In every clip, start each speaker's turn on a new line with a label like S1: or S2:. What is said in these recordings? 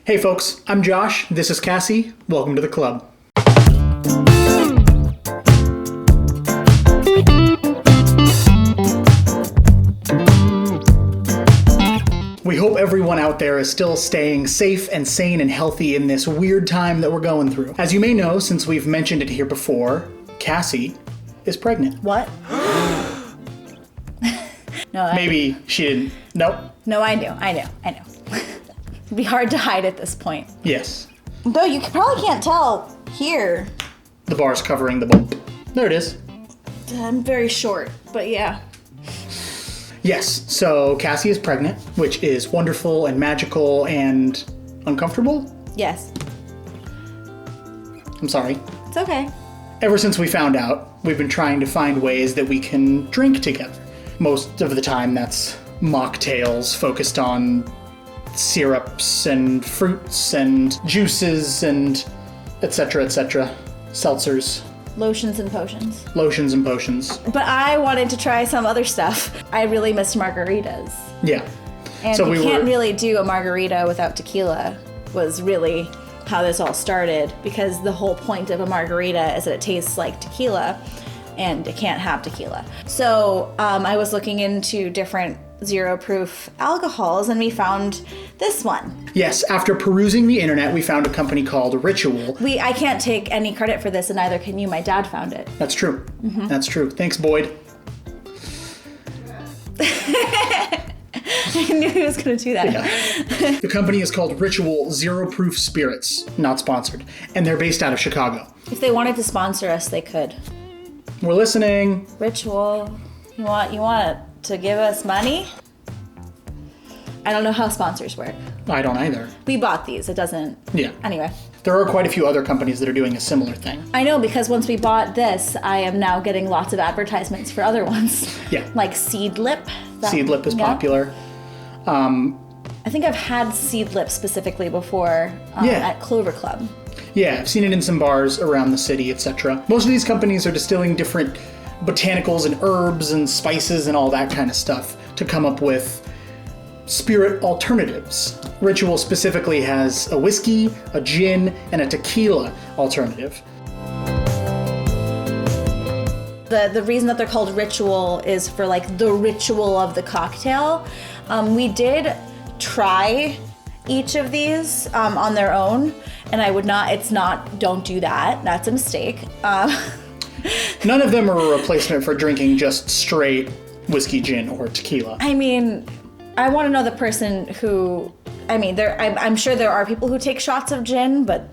S1: Hey folks, I'm Josh, this is Cassie, welcome to the club. We hope everyone out there is still staying safe and sane and healthy in this weird time that we're going through. As you may know, since we've mentioned it here before, Cassie is pregnant.
S2: What? No,
S1: Maybe she didn't. Nope.
S2: No, I knew. It'd be hard to hide at this point.
S1: Yes.
S2: Though you probably can't tell here.
S1: The bar's covering the bump. There it is.
S2: I'm very short, but yeah.
S1: Yes, so Cassie is pregnant, which is wonderful and magical and uncomfortable.
S2: Yes.
S1: I'm sorry.
S2: It's okay.
S1: Ever since we found out, we've been trying to find ways that we can drink together. Most of the time that's mocktails focused on syrups and fruits and juices and etc. Seltzers.
S2: Lotions and potions.
S1: Lotions and potions.
S2: But I wanted to try some other stuff. I really missed margaritas.
S1: Yeah.
S2: And
S1: so
S2: you can't really do a margarita without tequila was really how this all started, because the whole point of a margarita is that it tastes like tequila and it can't have tequila. So I was looking into different zero-proof alcohols and we found this one.
S1: Yes, after perusing the internet, we found a company called Ritual.
S2: I can't take any credit for this, and neither can you. My dad found it.
S1: That's true. Mm-hmm. That's true. Thanks, Boyd.
S2: I knew he was going to do that.
S1: Yeah. The company is called Ritual Zero Proof Spirits, not sponsored, and they're based out of Chicago.
S2: If they wanted to sponsor us, they could.
S1: We're listening.
S2: Ritual, you want to give us money? I don't know how sponsors work.
S1: I don't either.
S2: We bought these. It doesn't.
S1: Yeah.
S2: Anyway.
S1: There are quite a few other companies that are doing a similar thing.
S2: I know, because once we bought this, I am now getting lots of advertisements for other ones.
S1: Yeah.
S2: Like Seed Lip.
S1: Seed Lip is popular.
S2: I think I've had Seed Lip specifically before at Clover Club.
S1: Yeah, I've seen it in some bars around the city, etc. Most of these companies are distilling different botanicals and herbs and spices and all that kind of stuff to come up with spirit alternatives. Ritual specifically has a whiskey, a gin, and a tequila alternative.
S2: The reason that they're called Ritual is for like the ritual of the cocktail. We did try each of these on their own, and I would not, don't do that. That's a mistake.
S1: None of them are a replacement for drinking just straight whiskey, gin, or tequila.
S2: I mean, I want to know the person who, I'm sure there are people who take shots of gin, but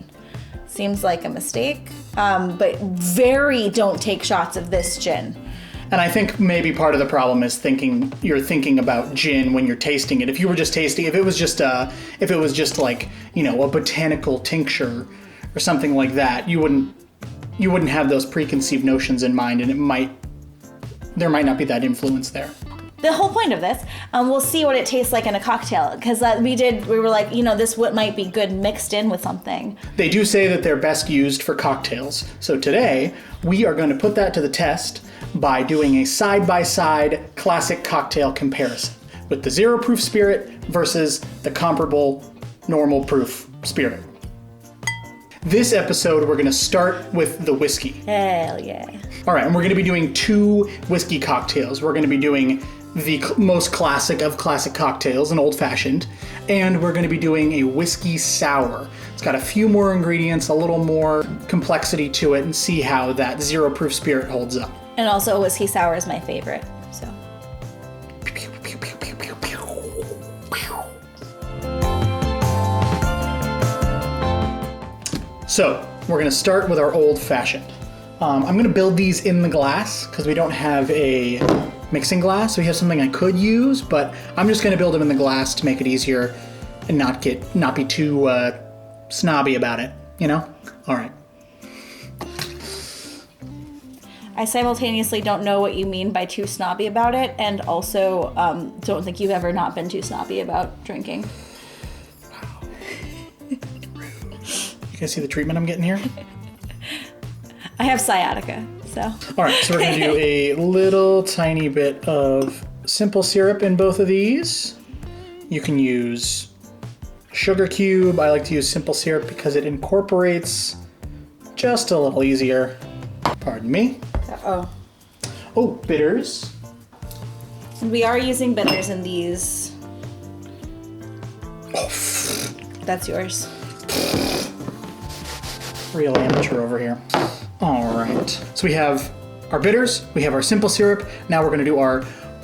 S2: seems like a mistake. But don't take shots of this gin.
S1: And I think maybe part of the problem is you're thinking about gin when you're tasting it. If you were just tasting, if it was just like, a botanical tincture or something like that, you wouldn't have those preconceived notions in mind, and there might not be that influence there.
S2: The whole point of this, we'll see what it tastes like in a cocktail, because we were like, this might be good mixed in with something.
S1: They do say that they're best used for cocktails. So today, we are going to put that to the test by doing a side-by-side classic cocktail comparison with the zero-proof spirit versus the comparable normal-proof spirit. This episode, we're going to start with the whiskey.
S2: Hell yeah.
S1: All right, and we're going to be doing 2 whiskey cocktails. We're going to be doing the most classic of classic cocktails, an old-fashioned, and we're going to be doing a whiskey sour. It's got a few more ingredients, a little more complexity to it, and see how that zero-proof spirit holds up.
S2: And also, whiskey sour is my favorite, so.
S1: So, we're going to start with our old-fashioned. I'm going to build these in the glass because we don't have a mixing glass. We have something I could use, but I'm just going to build them in the glass to make it easier and not be too snobby about it, All right.
S2: I simultaneously don't know what you mean by too snobby about it, and also don't think you've ever not been too snobby about drinking.
S1: Wow. Rude. You guys see the treatment I'm getting here?
S2: I have sciatica, so.
S1: All right, so we're going to do a little tiny bit of simple syrup in both of these. You can use sugar cube. I like to use simple syrup because it incorporates just a little easier. Pardon me.
S2: Uh-oh.
S1: Oh, bitters.
S2: And we are using bitters in these. That's yours.
S1: Real amateur over here. All right. So we have our bitters, we have our simple syrup. Now we're gonna do our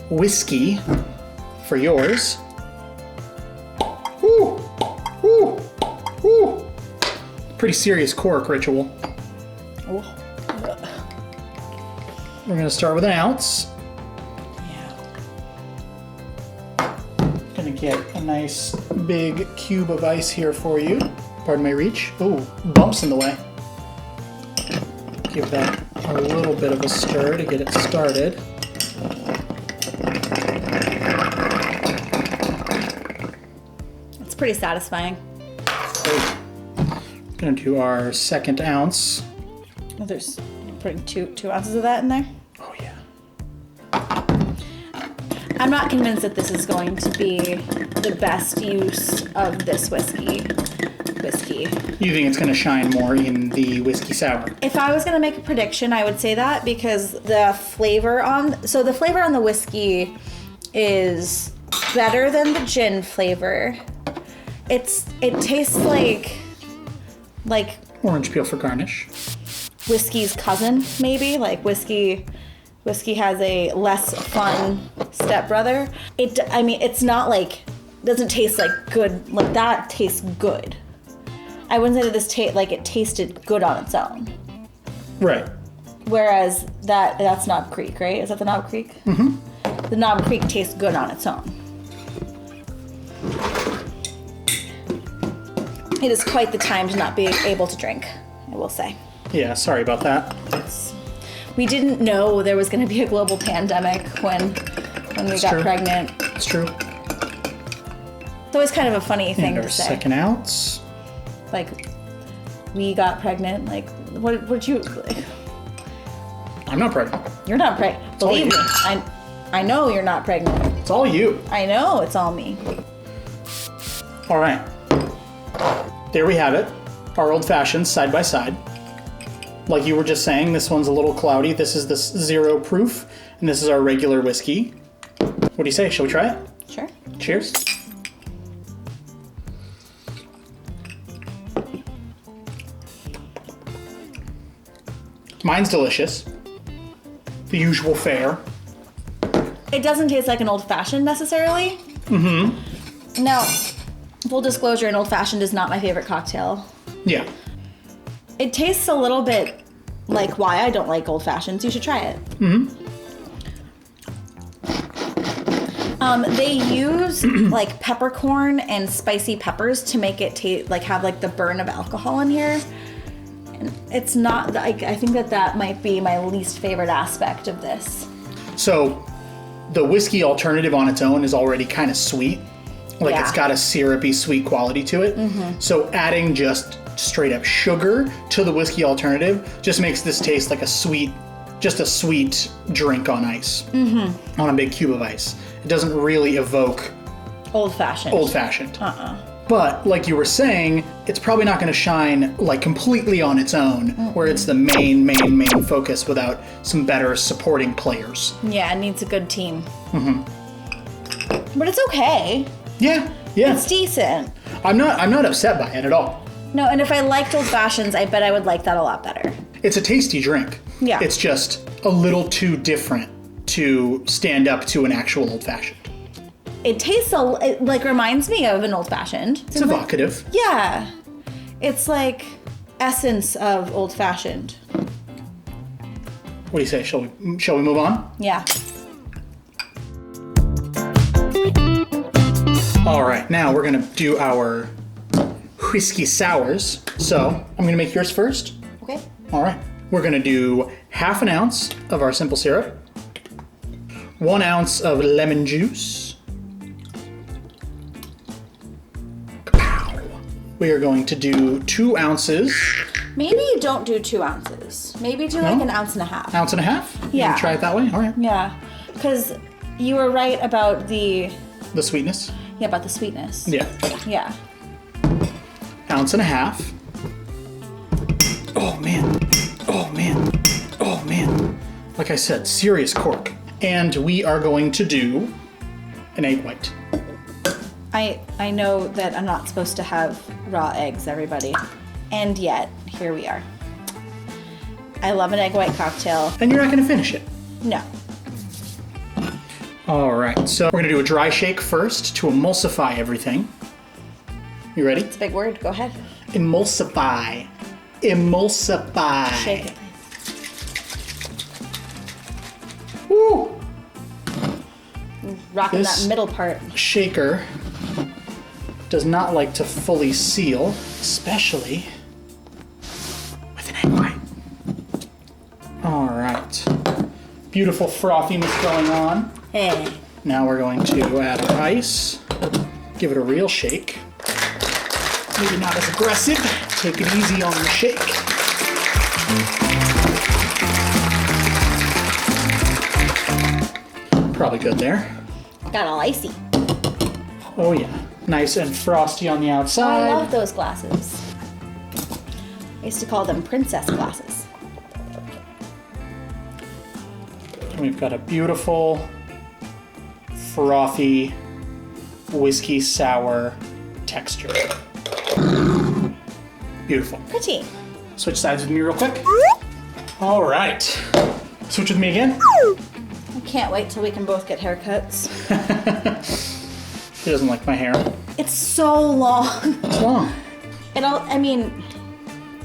S1: whiskey for yours. Ooh, ooh, ooh. Pretty serious cork ritual.
S2: Oh.
S1: We're gonna start with an ounce.
S2: Yeah.
S1: Gonna get a nice big cube of ice here for you. Pardon my reach. Ooh, bumps in the way. Give that a little bit of a stir to get it started.
S2: It's pretty satisfying.
S1: Great. Gonna do our second ounce.
S2: Oh, there's putting two ounces of that in there.
S1: Oh yeah.
S2: I'm not convinced that this is going to be the best use of this whiskey.
S1: You think it's gonna shine more in the whiskey sour?
S2: If I was gonna make a prediction, I would say that because the flavor on the whiskey is better than the gin flavor. It tastes like
S1: Orange peel for garnish.
S2: whiskey's cousin, maybe. Like whiskey has a less fun stepbrother. It's not like, doesn't taste like good, like that tastes good. I wouldn't say that this it tasted good on its own.
S1: Right.
S2: Whereas that's Knob Creek, right? Is that the Knob Creek? Mm-hmm. The Knob Creek tastes good on its own. It is quite the time to not be able to drink, I will say.
S1: Yeah, sorry about that.
S2: We didn't know there was going to be a global pandemic when we got pregnant.
S1: It's true.
S2: It's always kind of a funny thing
S1: And
S2: to
S1: our
S2: say.
S1: second ounce.
S2: Like, we got pregnant. Like, what'd you? Like,
S1: I'm not pregnant.
S2: you're not pregnant. Believe me, I know you're not pregnant.
S1: It's all you.
S2: I know it's all me.
S1: All right. There we have it. Our old fashions side by side. Like you were just saying, this one's a little cloudy. This is the 0 proof, and this is our regular whiskey. What do you say? Shall we try it?
S2: Sure.
S1: Cheers. Mine's delicious. The usual fare.
S2: It doesn't taste like an old fashioned necessarily. Mm-hmm. Now, full disclosure, an old fashioned is not my favorite cocktail.
S1: Yeah.
S2: It tastes a little bit like why I don't like old fashions. You should try it.
S1: Mm-hmm.
S2: They use like peppercorn and spicy peppers to make it have like the burn of alcohol in here. And it's not. I think that might be my least favorite aspect of this.
S1: So, the whiskey alternative on its own is already kind of sweet. Like
S2: Yeah.
S1: it's got a syrupy sweet quality to it. Mm-hmm. So adding just straight up sugar to the whiskey alternative just makes this taste like a sweet drink on ice. Mm-hmm. On a big cube of ice. It doesn't really evoke
S2: Old fashioned.
S1: But like you were saying, it's probably not going to shine like completely on its own, where it's the main focus without some better supporting players.
S2: Yeah, it needs a good team. Mm-hmm. But it's okay.
S1: Yeah.
S2: It's decent.
S1: I'm not upset by it at all.
S2: No, and if I liked old fashions, I bet I would like that a lot better.
S1: It's a tasty drink.
S2: Yeah.
S1: It's just a little too different to stand up to an actual old fashioned.
S2: It tastes reminds me of an old fashioned.
S1: It's evocative.
S2: Yeah. It's like essence of old fashioned.
S1: What do you say? Shall we move on?
S2: Yeah.
S1: All right, now we're gonna do our whiskey sours. So I'm gonna make yours first.
S2: Okay.
S1: All right. We're gonna do half an ounce of our simple syrup, 1 ounce of lemon juice. Kapow. We are going to do 2 ounces.
S2: Maybe you don't do 2 ounces. Maybe do like an ounce and a half.
S1: Ounce and a half? You
S2: Yeah.
S1: wanna try it that way? All right.
S2: Yeah. Because you were right about the
S1: The sweetness?
S2: about the sweetness.
S1: Yeah.
S2: Yeah.
S1: ounce and a half. Oh man, oh man, oh man. Like I said, serious cork. And we are going to do an egg white.
S2: I know that I'm not supposed to have raw eggs, everybody. And yet, here we are. I love an egg white cocktail.
S1: And you're not gonna finish it.
S2: No.
S1: All right, so we're gonna do a dry shake first to emulsify everything. You ready?
S2: It's a big word. Go ahead.
S1: Emulsify. Emulsify.
S2: Shake it.
S1: Woo!
S2: Rocking
S1: This-
S2: that middle part.
S1: Shaker does not like to fully seal, especially with an egg white. All right. Beautiful frothiness going on.
S2: Hey.
S1: Now we're going to add our ice. Give it a real shake. Maybe not as aggressive. Take it easy on the shake. Probably good there.
S2: Got all icy.
S1: Oh yeah. Nice and frosty on the outside.
S2: I love those glasses. I used to call them princess glasses.
S1: And we've got a beautiful, frothy, whiskey sour texture. Beautiful.
S2: Pretty.
S1: Switch sides with me real quick. All right. Switch with me again.
S2: I can't wait till we can both get haircuts.
S1: She doesn't like my hair.
S2: It's so long.
S1: It's long.
S2: I mean,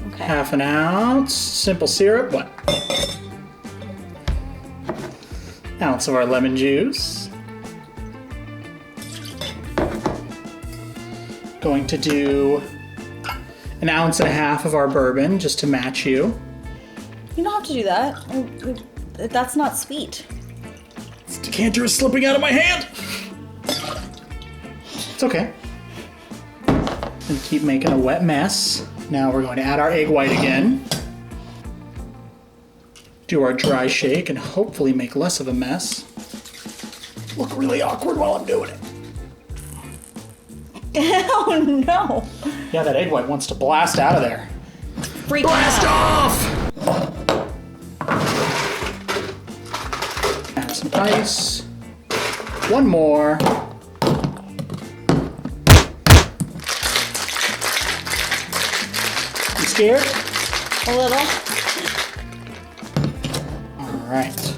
S2: okay.
S1: Half an ounce simple syrup. What? Ounce of our lemon juice. Going to do an ounce and a half of our bourbon just to match you.
S2: You don't have to do that. That's not sweet.
S1: This decanter is slipping out of my hand. It's okay. And keep making a wet mess. Now we're going to add our egg white again. Do our dry shake and hopefully make less of a mess. Look really awkward while I'm doing it.
S2: Oh no.
S1: Yeah, that egg white wants to blast out of there.
S2: Freaking
S1: Blast
S2: out.
S1: off! Add some ice. One more. You scared?
S2: A little.
S1: All right.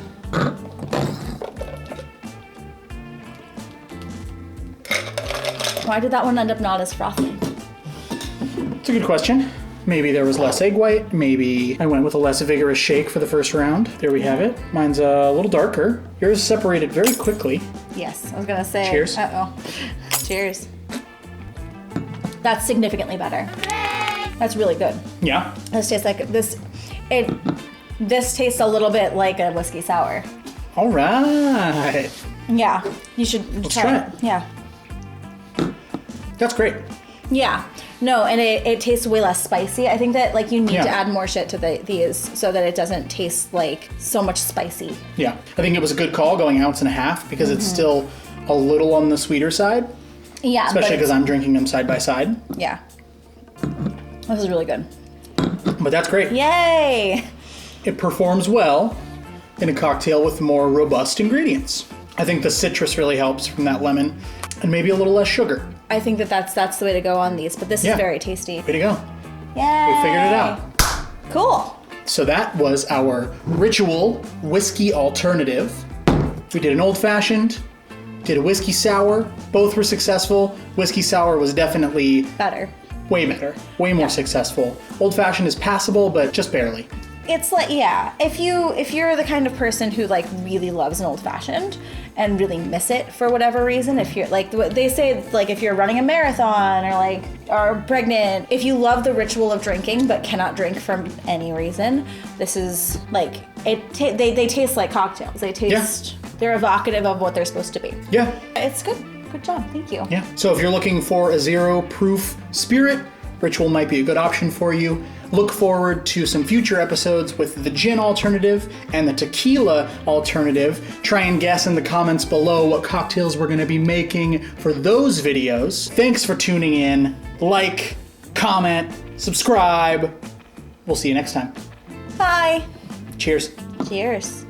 S2: Why did that one end up not as frothy?
S1: It's a good question. Maybe there was less egg white. Maybe I went with a less vigorous shake for the first round. There we have it. Mine's a little darker. Yours separated very quickly.
S2: Yes, I was gonna say.
S1: Cheers.
S2: Uh-oh. Cheers. That's significantly better. That's really good.
S1: Yeah.
S2: This tastes like this. This tastes a little bit like a whiskey sour.
S1: All right.
S2: Yeah, you should
S1: try it.
S2: Yeah.
S1: That's great.
S2: Yeah. No, and it tastes way less spicy. I think that like you need
S1: Yeah.
S2: to add more shit to these so that it doesn't taste like so much spicy.
S1: Yeah. I think it was a good call going ounce and a half because it's still a little on the sweeter side,
S2: Yeah.
S1: especially
S2: but
S1: because I'm drinking them side by side.
S2: yeah. This is really good.
S1: But that's great.
S2: Yay!
S1: It performs well in a cocktail with more robust ingredients. I think the citrus really helps from that lemon and maybe a little less sugar.
S2: I think that that's the way to go on these, but this
S1: Yeah.
S2: is very tasty.
S1: Way to go.
S2: Yay!
S1: We figured it out.
S2: Cool.
S1: So that was our ritual whiskey alternative. We did an old fashioned, did a whiskey sour. Both were successful. Whiskey sour was definitely
S2: Better.
S1: way better, way more successful. Old fashioned is passable, but just barely.
S2: It's like, yeah, if you're the kind of person who like really loves an old fashioned and really miss it for whatever reason, if you're like they say, like if you're running a marathon or like are pregnant, if you love the ritual of drinking but cannot drink for any reason, this is like they taste like cocktails. They taste they're evocative of what they're supposed to be.
S1: Yeah.
S2: It's good. Good job. Thank you.
S1: Yeah. So if you're looking for a zero proof spirit, Ritual might be a good option for you. Look forward to some future episodes with the gin alternative and the tequila alternative. Try and guess in the comments below what cocktails we're going to be making for those videos. Thanks for tuning in. Like, comment, subscribe. We'll see you next time.
S2: Bye.
S1: Cheers.
S2: Cheers.